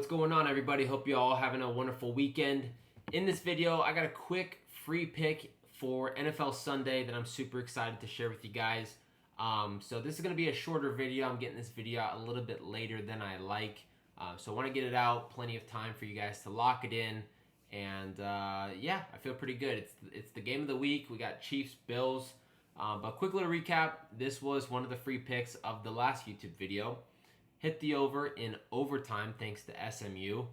what's going on, everybody? Hope you all having a wonderful weekend. In this video, I got a quick free pick for NFL Sunday that I'm super excited to share with you guys. So this is going to be a shorter video. I'm getting this video out a little bit later than I like. So I want to get it out, plenty of time for you guys to lock it in. And yeah, I feel pretty good. It's the game of the week. We got Chiefs, Bills. But quick little recap. This was one of the free picks of the last YouTube video. Hit the over in overtime thanks to SMU.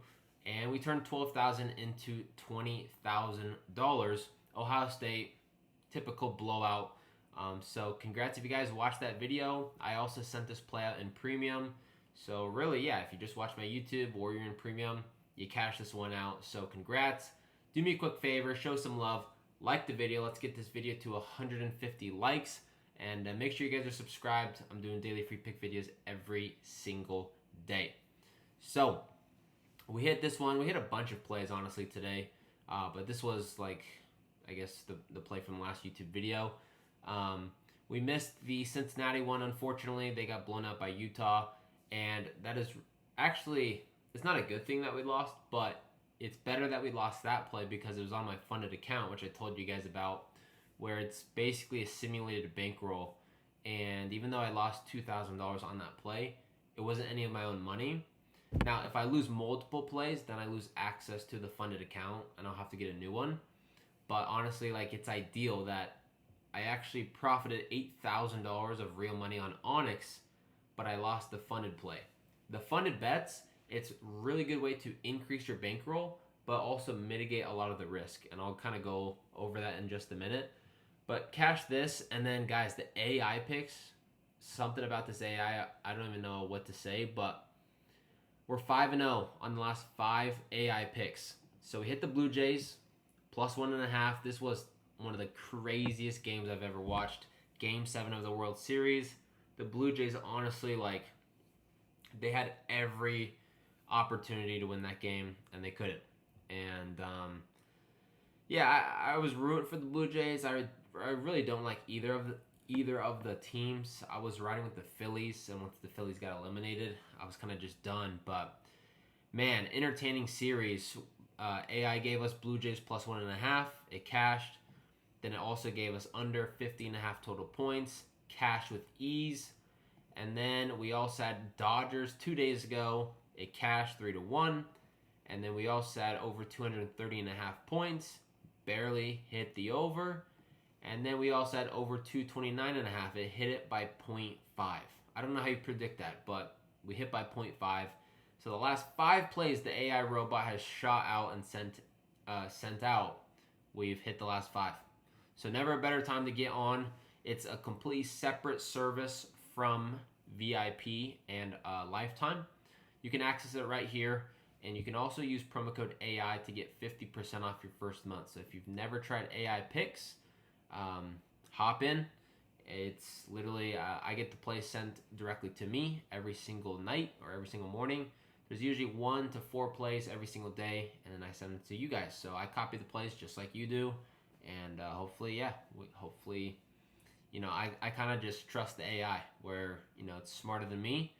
And we turned $12,000 into $20,000. Ohio State, typical blowout. So congrats if you guys watched that video. I also sent this play out in premium. So really, yeah, if you just watch my YouTube or you're in premium, you cash this one out. So congrats. Do me a quick favor, show some love. Like the video. Let's get this video to 150 likes. And make sure you guys are subscribed. I'm doing daily free pick videos every single day. So we hit this one. We hit a bunch of plays, honestly, today. But this was, like, I guess, the play from the last YouTube video. We missed the Cincinnati one, unfortunately. They got blown out by Utah. And that is actually, it's not a good thing that we lost, but it's better that we lost that play because it was on my funded account, which I told you guys about, where it's basically a simulated bankroll. And even though I lost $2,000 on that play, it wasn't any of my own money. Now, if I lose multiple plays, then I lose access to the funded account and I'll have to get a new one. But honestly, like, it's ideal that I actually profited $8,000 of real money on Onyx, but I lost the funded play. The funded bets, it's a really good way to increase your bankroll, but also mitigate a lot of the risk. And I'll kind of go over that in just a minute. But cash this, and then, guys, the AI picks, something about this AI, I don't even know what to say, but we're 5-0 on the last 5 AI picks. So we hit the Blue Jays, plus 1.5. This was one of the craziest games I've ever watched. Game 7 of the World Series. The Blue Jays, honestly, like, they had every opportunity to win that game, and they couldn't. And, yeah, I was rooting for the Blue Jays. I really don't like either of the teams. I was riding with the Phillies, and once the Phillies got eliminated, I was kind of just done. But man, entertaining series. AI gave us Blue Jays plus 1.5. It cashed. Then it also gave us under 50.5 total points. Cash with ease. And then we also had Dodgers 2 days ago. It cashed 3-1. And then we also had over 230.5 points. Barely hit the over. And then we also had over 229.5. It hit it by 0.5. I don't know how you predict that, but we hit by 0.5. So the last 5 plays the AI robot has shot out and sent out, we've hit the last 5. So never a better time to get on. It's a completely separate service from VIP and Lifetime. You can access it right here. And you can also use promo code AI to get 50% off your first month. So if you've never tried AI picks, hop in. It's literally, I get the plays sent directly to me every single night or every single morning. There's usually 1 to 4 plays every single day, and then I send them to you guys. So I copy the plays just like you do. And hopefully, yeah, you know, I kind of just trust the AI where, you know, it's smarter than me.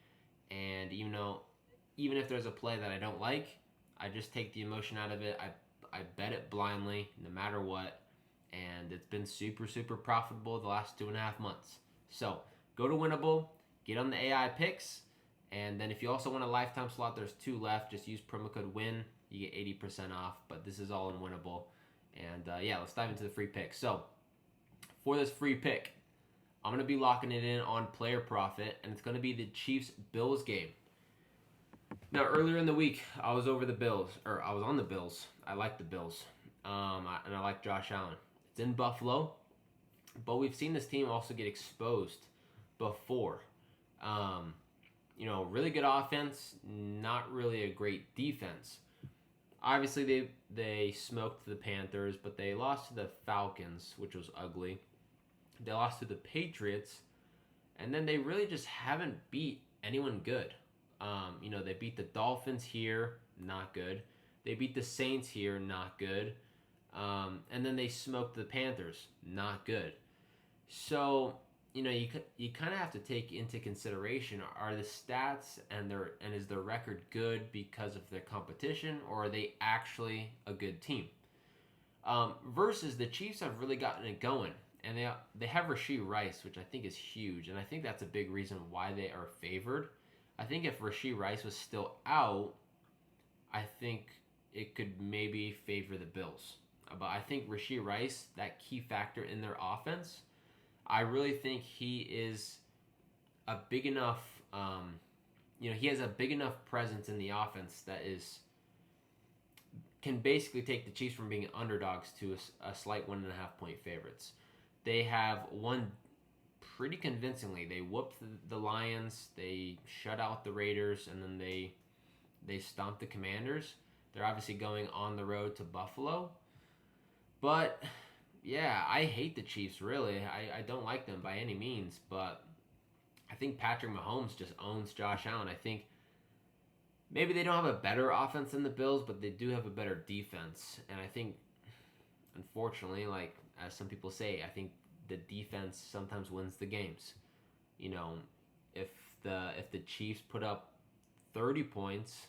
And even if there's a play that I don't like, I just take the emotion out of it. I bet it blindly, no matter what. And it's been super, super profitable the last 2.5 months. So go to Winnable, get on the AI picks. And then if you also want a lifetime slot, there's 2 left. Just use promo code WIN. You get 80% off. But this is all in Winnable. And yeah, let's dive into the free pick. So for this free pick, I'm going to be locking it in on player profit. And it's going to be the Chiefs-Bills game. Now, earlier in the week, I was on the Bills. I like the Bills. And I like Josh Allen. It's in Buffalo. But we've seen this team also get exposed before. You know, really good offense, not really a great defense. Obviously, they smoked the Panthers, but they lost to the Falcons, which was ugly. They lost to the Patriots. And then they really just haven't beat anyone good. You know, they beat the Dolphins here, not good. They beat the Saints here, not good. And then they smoked the Panthers, not good. So you kind of have to take into consideration, are the stats and is their record good because of their competition, or are they actually a good team? Versus the Chiefs have really gotten it going, and they have Rashee Rice, which I think is huge, and I think that's a big reason why they are favored. I think if Rashee Rice was still out, I think it could maybe favor the Bills. But I think Rashee Rice, that key factor in their offense, I really think he is a big enough, he has a big enough presence in the offense that can basically take the Chiefs from being underdogs to a slight 1.5 point favorites. They have won pretty convincingly. They whooped the Lions, they shut out the Raiders, and then they stomped the Commanders. They're obviously going on the road to Buffalo. But yeah, I hate the Chiefs, really. I don't like them by any means, but I think Patrick Mahomes just owns Josh Allen. I think maybe they don't have a better offense than the Bills, but they do have a better defense. And I think, unfortunately, like as some people say, I think the defense sometimes wins the games. If the Chiefs put up 30 points,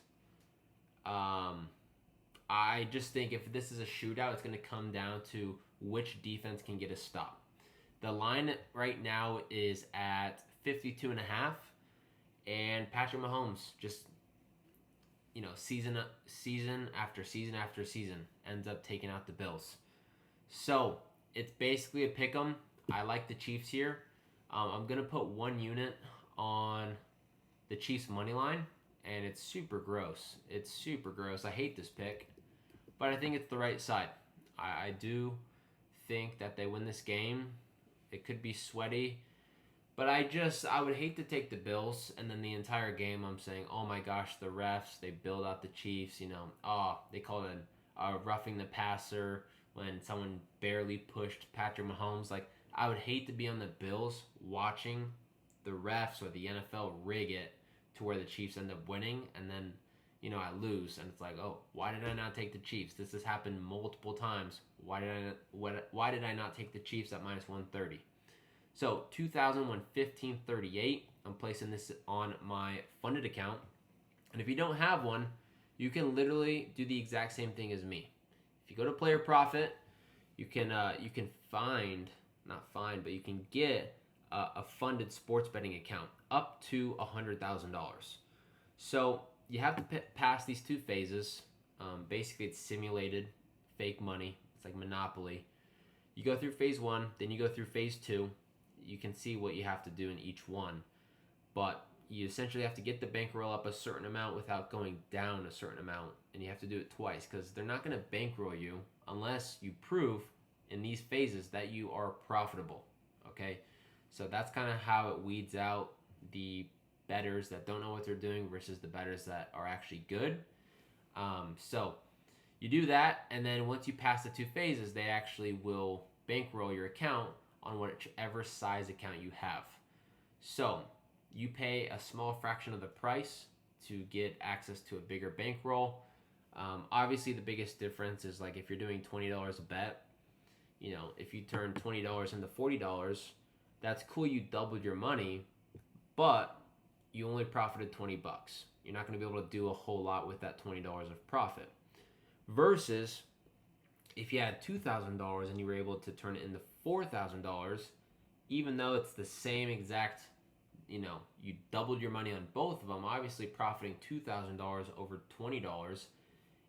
I just think if this is a shootout, it's going to come down to which defense can get a stop. The line right now is at 52.5, and Patrick Mahomes just, season after season after season ends up taking out the Bills. So it's basically a pick 'em. I like the Chiefs here. I'm going to put 1 unit on the Chiefs money line, and it's super gross. I hate this pick, but I think it's the right side. I do think that they win this game. It could be sweaty, but I would hate to take the Bills, and then the entire game I'm saying, oh my gosh, the refs, they build out the Chiefs, they call it a roughing the passer when someone barely pushed Patrick Mahomes. Like, I would hate to be on the Bills watching the refs or the NFL rig it to where the Chiefs end up winning, and then I lose, and it's like, oh, why did I not take the Chiefs? This has happened multiple times. Why did I not take the Chiefs at minus 130? So 2001 I'm placing this on my funded account, and if you don't have one, you can literally do the exact same thing as me. If you go to Player Profit, you can get a funded sports betting account up to $100,000. So you have to pass these 2 phases. Basically, it's simulated fake money. It's like Monopoly. You go through phase 1, then you go through phase 2. You can see what you have to do in each one. But you essentially have to get the bankroll up a certain amount without going down a certain amount. And you have to do it twice, because they're not going to bankroll you unless you prove in these phases that you are profitable. Okay? So that's kind of how it weeds out the bettors that don't know what they're doing versus the bettors that are actually good. So you do that, and then once you pass the 2 phases, they actually will bankroll your account on whichever size account you have. So you pay a small fraction of the price to get access to a bigger bankroll. Obviously, the biggest difference is, like, if you're doing $20 a bet, if you turn $20 into $40, that's cool, you doubled your money, but you only profited $20. You're not going to be able to do a whole lot with that $20 of profit. Versus if you had $2,000 and you were able to turn it into $4,000, even though it's the same exact, you doubled your money on both of them, obviously profiting $2,000 over $20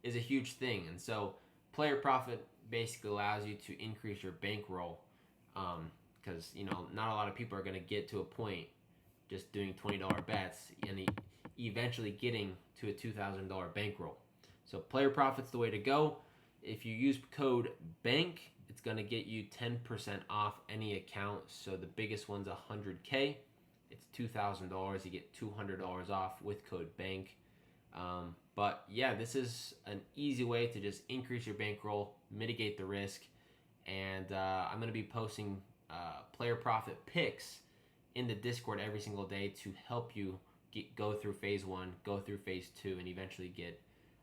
is a huge thing. And so Player Profit basically allows you to increase your bankroll, because not a lot of people are going to get to a point just doing $20 bets and eventually getting to a $2,000 bankroll. So Player Profit's the way to go. If you use code BANK, it's going to get you 10% off any account. So the biggest one's $100K. It's $2,000. You get $200 off with code BANK. But yeah, this is an easy way to just increase your bankroll, mitigate the risk, and I'm going to be posting Player Profit picks in the Discord every single day to help you go through phase 1, go through phase 2, and eventually get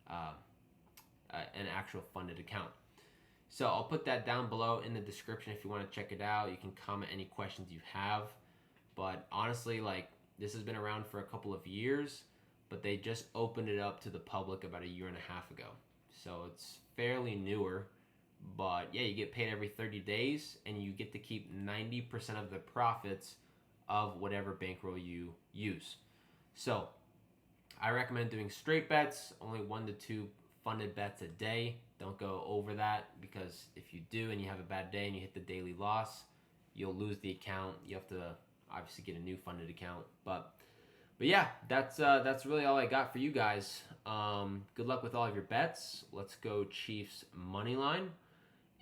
an actual funded account. So I'll put that down below in the description if you want to check it out. You can comment any questions you have. But honestly, like, this has been around for a couple of years, but they just opened it up to the public about a year and a half ago. So it's fairly newer. But yeah, you get paid every 30 days and you get to keep 90% of the profits of whatever bankroll you use. So I recommend doing straight bets, only 1 to 2 funded bets a day. Don't go over that, because if you do and you have a bad day and you hit the daily loss, you'll lose the account. You have to obviously get a new funded account. But yeah, that's really all I got for you guys. Good luck with all of your bets. Let's go Chiefs money line.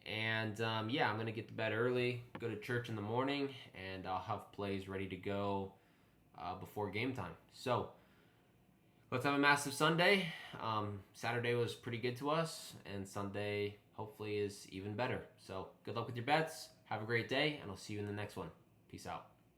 And yeah, I'm going to get to bed early, go to church in the morning, and I'll have plays ready to go before game time. So let's have a massive Sunday. Saturday was pretty good to us, and Sunday hopefully is even better. So good luck with your bets. Have a great day, and I'll see you in the next one. Peace out.